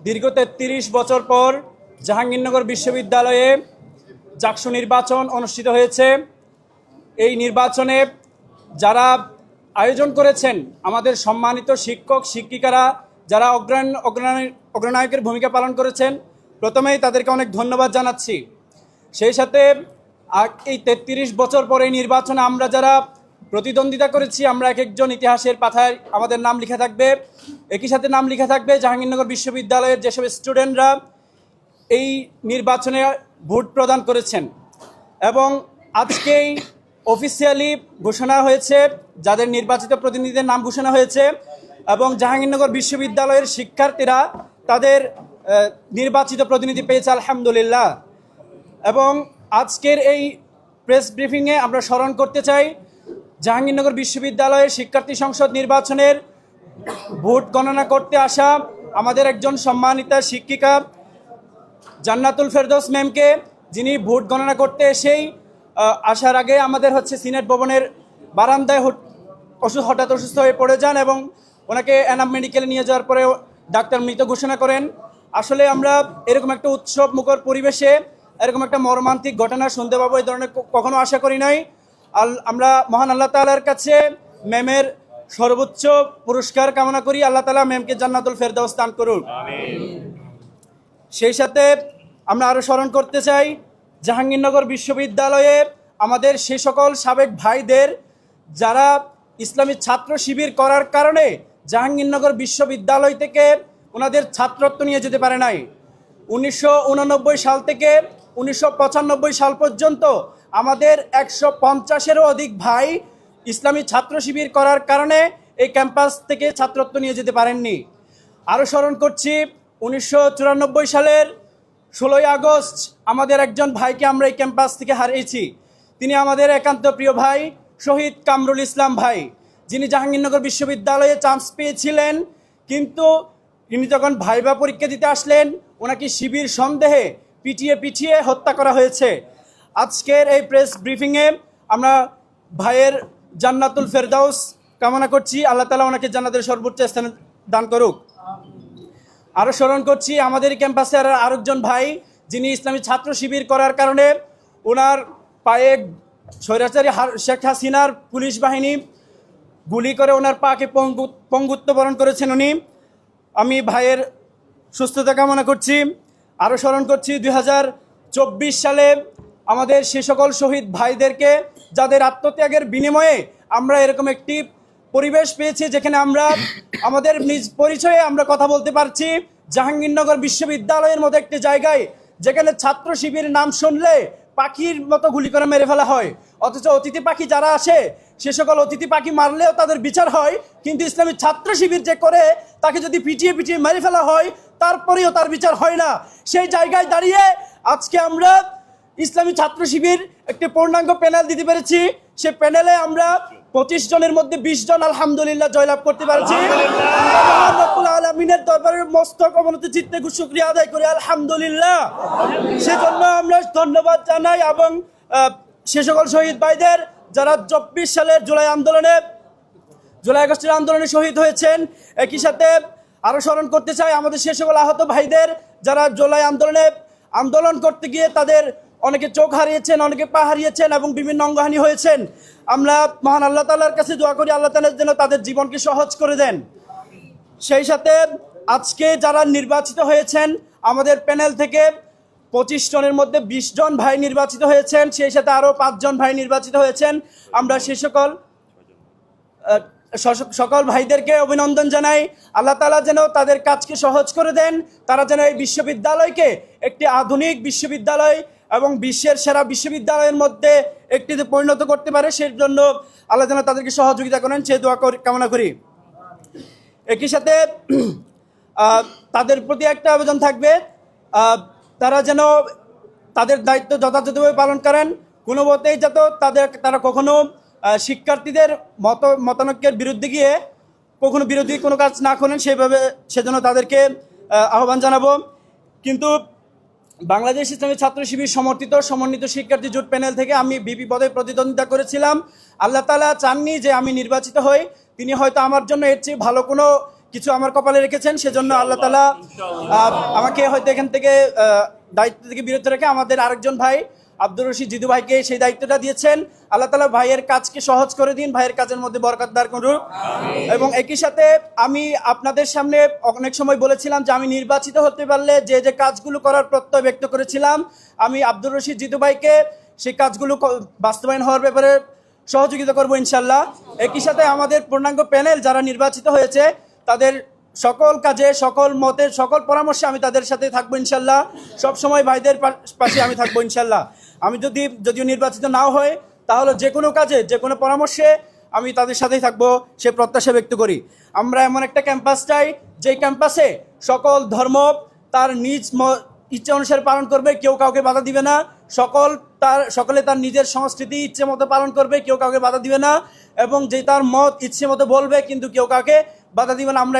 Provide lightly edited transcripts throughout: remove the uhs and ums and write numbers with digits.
দীর্ঘ ৩৩ বছর পর জাহাঙ্গীরনগর বিশ্ববিদ্যালয়ে জাকসু নির্বাচন অনুষ্ঠিত হয়েছে। এই নির্বাচনে যারা আয়োজন করেছেন আমাদের সম্মানিত শিক্ষক শিক্ষিকারা, যারা অগ্রনায়কের ভূমিকা পালন করেছেন, প্রথমেই তাদেরকে অনেক ধন্যবাদ জানাচ্ছি। সেই সাথে এই ৩৩ বছর পরে এই নির্বাচনে আমরা যারা প্রতিদ্বন্দ্বিতা করেছি, আমরা এক একজন ইতিহাসের পাতায় আমাদের নাম লেখা থাকবে। একই সাথে নাম লেখা থাকবে জাহাঙ্গীরনগর বিশ্ববিদ্যালয়ের যেসব স্টুডেন্টরা এই নির্বাচনে ভোট প্রদান করেছেন। এবং আজকেই অফিসিয়ালি ঘোষণা হয়েছে যাদের নির্বাচিত প্রতিনিধিদের নাম ঘোষণা হয়েছে, এবং জাহাঙ্গীরনগর বিশ্ববিদ্যালয়ের শিক্ষার্থীরা তাদের নির্বাচিত প্রতিনিধি পেয়েছে, আলহামদুলিল্লাহ। এবং আজকের এই প্রেস ব্রিফিংয়ে আমরা স্মরণ করতে চাই জাহাঙ্গীরনগর বিশ্ববিদ্যালয়ের শিক্ষার্থী সংসদ নির্বাচনের ভোট গণনা করতে আসা আমাদের একজন সম্মানিতা শিক্ষিকা জান্নাতুল ফেরদৌস ম্যামকে, যিনি ভোট গণনা করতে এসেই আসার আগে আমাদের সিনেট ভবনের বারান্দায় হঠাৎ অসুস্থ হয়ে পড়ে যান এবং ওনাকে এনাম মেডিকেলে নিয়ে যাওয়ার পরে ডাক্তার মৃত ঘোষণা করেন। আসলে আমরা এরকম একটা উৎসব মুখর পরিবেশে এরকম একটা মর্মান্তিক ঘটনা শুনতে পাবো, এই ধরনের কখনো আশা করি নাই। আমরা মহান আল্লাহ তাআলার কাছে ম্যামের সর্বোচ্চ পুরস্কার কামনা করি। আল্লাহ তাআলা ম্যামকে জান্নাতুল ফেরদৌস দান করুন। সেই সাথে আমরা আরও স্মরণ করতে চাই জাহাঙ্গীরনগর বিশ্ববিদ্যালয়ে আমাদের সে সকল সাবেক ভাইদের যারা ইসলামী ছাত্র শিবির করার কারণে জাহাঙ্গীরনগর বিশ্ববিদ্যালয় থেকে ওনাদের ছাত্রত্ব নিয়ে যেতে পারে নাই। 1989 সাল থেকে 1995 সাল পর্যন্ত আমাদের 150-এরও অধিক ভাই ইসলামী ছাত্র শিবির করার কারণে এই ক্যাম্পাস থেকে ছাত্রত্ব নিয়ে যেতে পারেননি। আরও স্মরণ করছি 1994 সালের 16ই আগস্ট আমাদের একজন ভাইকে আমরা এই ক্যাম্পাস থেকে হারিয়েছি। তিনি আমাদের একান্ত প্রিয় ভাই শহীদ কামরুল ইসলাম ভাই, যিনি জাহাঙ্গীরনগর বিশ্ববিদ্যালয়ে চান্স পেয়েছিলেন, কিন্তু তিনি যখন ভাইবা পরীক্ষা দিতে আসলেন ওনাকে শিবির সন্দেহে পিটিয়ে হত্যা করা হয়েছে। আজকের এই প্রেস ব্রিফিংয়ে আমরা ভাইয়ের জান্নাতুল ফেরদৌস কামনা করছি, আল্লাহ তাআলা ওনাকে জান্নাতের সর্বোচ্চ স্থানে দান করুক। আরও স্মরণ করছি আমাদের ক্যাম্পাসে আরেকজন ভাই, যিনি ইসলামী ছাত্র শিবির করার কারণে ওনার পায়ে স্বৈরাচারী শেখ হাসিনার পুলিশ বাহিনী গুলি করে ওনার পাকে পঙ্গুত্ব বরণ করেছেন উনি। আমি ভাইয়ের সুস্থতা কামনা করছি। আরও স্মরণ করছি 2024 সালে আমাদের সে সকল শহীদ ভাইদেরকে যাদের আত্মত্যাগের বিনিময়ে আমরা এরকম একটি পরিবেশ পেয়েছি যেখানে আমরা আমাদের নিজ পরিচয়ে আমরা কথা বলতে পারছি। জাহাঙ্গীরনগর বিশ্ববিদ্যালয়ের মতো একটি জায়গায় যেখানে ছাত্র শিবির নাম শুনলে পাখির মতো গুলি করে মেরে ফেলা হয়, অথচ অতিথি পাখি যারা আসে সে সকল অতিথি পাখি মারলেও তাদের বিচার হয়, কিন্তু ইসলামী ছাত্র শিবির যে করে তাকে যদি পিটিয়ে মেরে ফেলা হয় তারপরেও তার বিচার হয় না। সেই জায়গায় দাঁড়িয়ে আজকে আমরা ইসলামী ছাত্র শিবির একটি পূর্ণাঙ্গ প্যানেল দিতে পেরেছি। সে প্যানেলে আমরা 25 জনের মধ্যে 20 জন আলহামদুলিল্লাহ জয়লাভ করতে পারছি। রব্বুল আলামিনের দরবারে মস্তক অবনত চিত্তে শুকরিয়া আদায় করি, আলহামদুলিল্লাহ। সেজন্য আমরা ধন্যবাদ জানাই এবং সে সকল শহীদ ভাইদের যারা 24 সালের জুলাই আগস্টের আন্দোলনে শহীদ হয়েছেন। একই সাথে আরও স্মরণ করতে চাই আমাদের সে সকল আহত ভাইদের যারা জুলাই আন্দোলন করতে গিয়ে তাদের অনেকে চোখ হারিয়েছেন, অনেকে পা হারিয়েছেন এবং বিভিন্ন অঙ্গহানি হয়েছেন। আমরা মহান আল্লাহ তাআলার কাছে দোয়া করি আল্লাহ তাআলা যেন তাদের জীবনকে সহজ করে দেন। সেই সাথে আজকে যারা নির্বাচিত হয়েছেন আমাদের প্যানেল থেকে 25 জনের মধ্যে 20 জন ভাই নির্বাচিত হয়েছেন, সেই সাথে আরও 5 জন ভাই নির্বাচিত হয়েছেন। আমরা সে সকল ভাইদেরকে অভিনন্দন জানাই। আল্লাহ তাআলা যেন তাদের কাজকে সহজ করে দেন, তারা যেন এই বিশ্ববিদ্যালয়কে একটি আধুনিক বিশ্ববিদ্যালয় এবং বিশ্বের সেরা বিশ্ববিদ্যালয়ের মধ্যে একটিতে পরিণত করতে পারে, সেই জন্য আল্লাহ যেন তাদেরকে সহযোগিতা করেন সে দোয়া কামনা করি। একই সাথে তাদের প্রতি একটা আবেদন থাকবে, তারা যেন তাদের দায়িত্ব যথাযথভাবে পালন করেন, কোনো মতেই যাতে তারা কখনো শিক্ষার্থীদের মতানৈক্যের বিরুদ্ধে গিয়ে কখনো বিরোধী কোনো কাজ না করেন, সেজন্য তাদেরকে আহ্বান জানাবো। কিন্তু বাংলাদেশ ইসলামী ছাত্র শিবির সমন্বিত শিক্ষার্থী জোট প্যানেল থেকে আমি বিপি পদে প্রতিদ্বন্দ্বিতা করেছিলাম। আল্লাহ তাআলা চাননি যে আমি নির্বাচিত হই, তিনি হয়তো আমার জন্য এর চেয়ে ভালো কোনো কিছু আমার কপালে রেখেছেন, সেজন্য আল্লাহ তাআলা আমাকে হয়তো এখান থেকে দায়িত্ব থেকে বিরত রেখে আমাদের আরেকজন ভাই আব্দুর রশিদ জিদু ভাইকে সেই দায়িত্বটা দিয়েছেন। আল্লাহ তাআলা ভাইয়ের কাজকে সহজ করে দিন, ভাইয়ের কাজের মধ্যে বরকত দান করুন। এবং একই সাথে আমি আপনাদের সামনে অনেক সময় বলেছিলাম যে আমি নির্বাচিত হতে পারলে যে যে কাজগুলো করার প্রত্যয় ব্যক্ত করেছিলাম, আমি আব্দুর রশিদ জিদু ভাইকে সেই কাজগুলো বাস্তবায়ন হওয়ার ব্যাপারে সহযোগিতা করবো ইনশাল্লাহ। একই সাথে আমাদের পূর্ণাঙ্গ প্যানেল যারা নির্বাচিত হয়েছে তাদের সকল কাজে, সকল মতের, সকল পরামর্শে আমি তাদের সাথে থাকবো ইনশাল্লাহ। সব সময় ভাইদের পাশে আমি থাকবো ইনশাল্লাহ। আমি যদিও নির্বাচিত নাও হয়, তাহলে যে কোনো কাজে, যে কোনো পরামর্শে আমি তাদের সাথেই থাকবো, সে প্রত্যাশা ব্যক্ত করি। আমরা এমন একটা ক্যাম্পাস চাই যে ক্যাম্পাসে সকল ধর্ম তার নিজ ইচ্ছা অনুসারে পালন করবে, কেউ কাউকে বাধা দিবে না। সকলে তার নিজের সংস্কৃতি ইচ্ছে মতো পালন করবে, কেউ কাউকে বাধা দিবে না। এবং যে তার মত ইচ্ছে মতো বলবে, কিন্তু কেউ কাউকে বাধা দিবে না। আমরা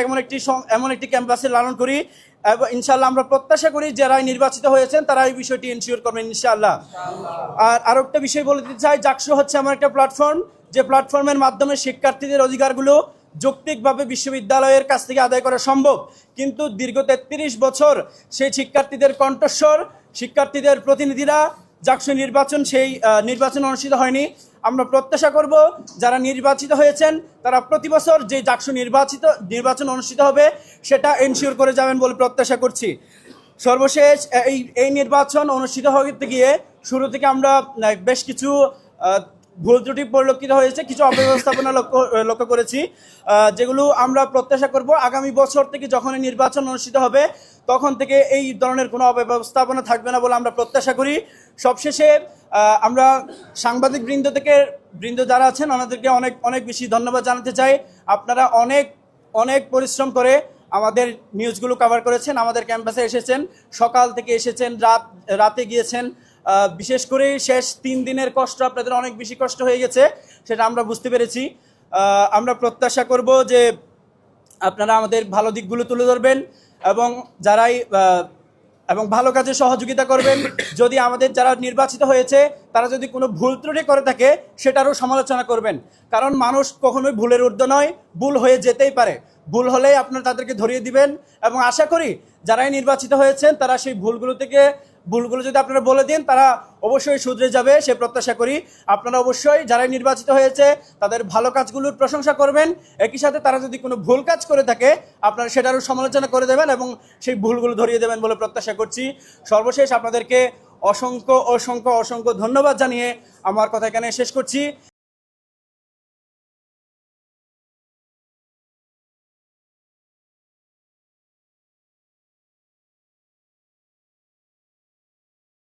এমন একটি ক্যাম্পাসে লালন করি এবং ইনশাআল্লাহ আমরা প্রত্যাশা করি যারা নির্বাচিত হয়েছেন তারা এই বিষয়টি এনশিওর করবেন ইনশাআল্লাহ। আর আরো একটা বিষয় বলে দিতে চাই, জাকসু হচ্ছে এমন একটা প্ল্যাটফর্ম যে প্ল্যাটফর্মের মাধ্যমে শিক্ষার্থীদের অধিকারগুলো যৌক্তিকভাবে বিশ্ববিদ্যালয়ের কাছ থেকে আদায় করা সম্ভব। কিন্তু দীর্ঘ 33 বছর সেই শিক্ষার্থীদের কণ্ঠস্বর, শিক্ষার্থীদের প্রতিনিধিরা জাকসু সেই নির্বাচন অনুষ্ঠিত হয়নি। আমরা প্রত্যাশা করব যারা নির্বাচিত হয়েছেন তারা প্রতি বছর যে জাকসু নির্বাচন অনুষ্ঠিত হবে সেটা এনশিওর করে যাবেন বলে প্রত্যাশা করছি। সর্বশেষ এই নির্বাচন অনুষ্ঠিত হতে গিয়ে শুরু থেকে আমরা বেশ কিছু ভুল ত্রুটি পরিলক্ষিত হয়েছে, কিছু অব্যবস্থাপনা লক্ষ্য করেছি, যেগুলো আমরা প্রত্যাশা করব আগামী বছর থেকে যখন নির্বাচন অনুষ্ঠিত হবে তখন থেকে এই ধরনের কোনো অব্যবস্থাপনা থাকবে না বলে আমরা প্রত্যাশা করি। সবশেষে আমরা সাংবাদিক বৃন্দ যারা আছেন ওনাদেরকে অনেক অনেক বেশি ধন্যবাদ জানাতে চাই। আপনারা অনেক অনেক পরিশ্রম করে আমাদের নিউজগুলো কভার করেছেন, আমাদের ক্যাম্পাসে এসেছেন, সকাল থেকে এসেছেন, রাতে গিয়েছেন। বিশেষ করে শেষ 3 দিনের কষ্ট আপনাদের অনেক বেশি কষ্ট হয়ে গেছে, সেটা আমরা বুঝতে পেরেছি। আমরা প্রত্যাশা করব যে আপনারা আমাদের ভালো দিকগুলো তুলে ধরবেন এবং ভালো কাজে সহযোগিতা করবেন। যদি আমাদের যারা নির্বাচিত হয়েছে তারা যদি কোনো ভুল ত্রুটি করে থাকে সেটারও সমালোচনা করবেন, কারণ মানুষ কখনোই ভুলের ঊর্ধ্বে নয়, ভুল হয়ে যেতেই পারে। ভুল হলেই আপনারা তাদেরকে ধরিয়ে দিবেন এবং আশা করি যারাই নির্বাচিত হয়েছেন তারা সেই ভুলগুলো যদি আপনারা বলে দিন তারা অবশ্যই শুধরে যাবে, সে প্রত্যাশা করি। আপনারা অবশ্যই যারাই নির্বাচিত হয়েছে তাদের ভালো কাজগুলোর প্রশংসা করবেন, একই সাথে তারা যদি কোনো ভুল কাজ করে থাকে আপনারা সেটারও সমালোচনা করে দেবেন এবং সেই ভুলগুলো ধরিয়ে দেবেন বলে প্রত্যাশা করছি। সর্বশেষ আপনাদেরকে অসংখ্য অসংখ্য অসংখ্য ধন্যবাদ জানিয়ে আমার কথা এখানে শেষ করছি।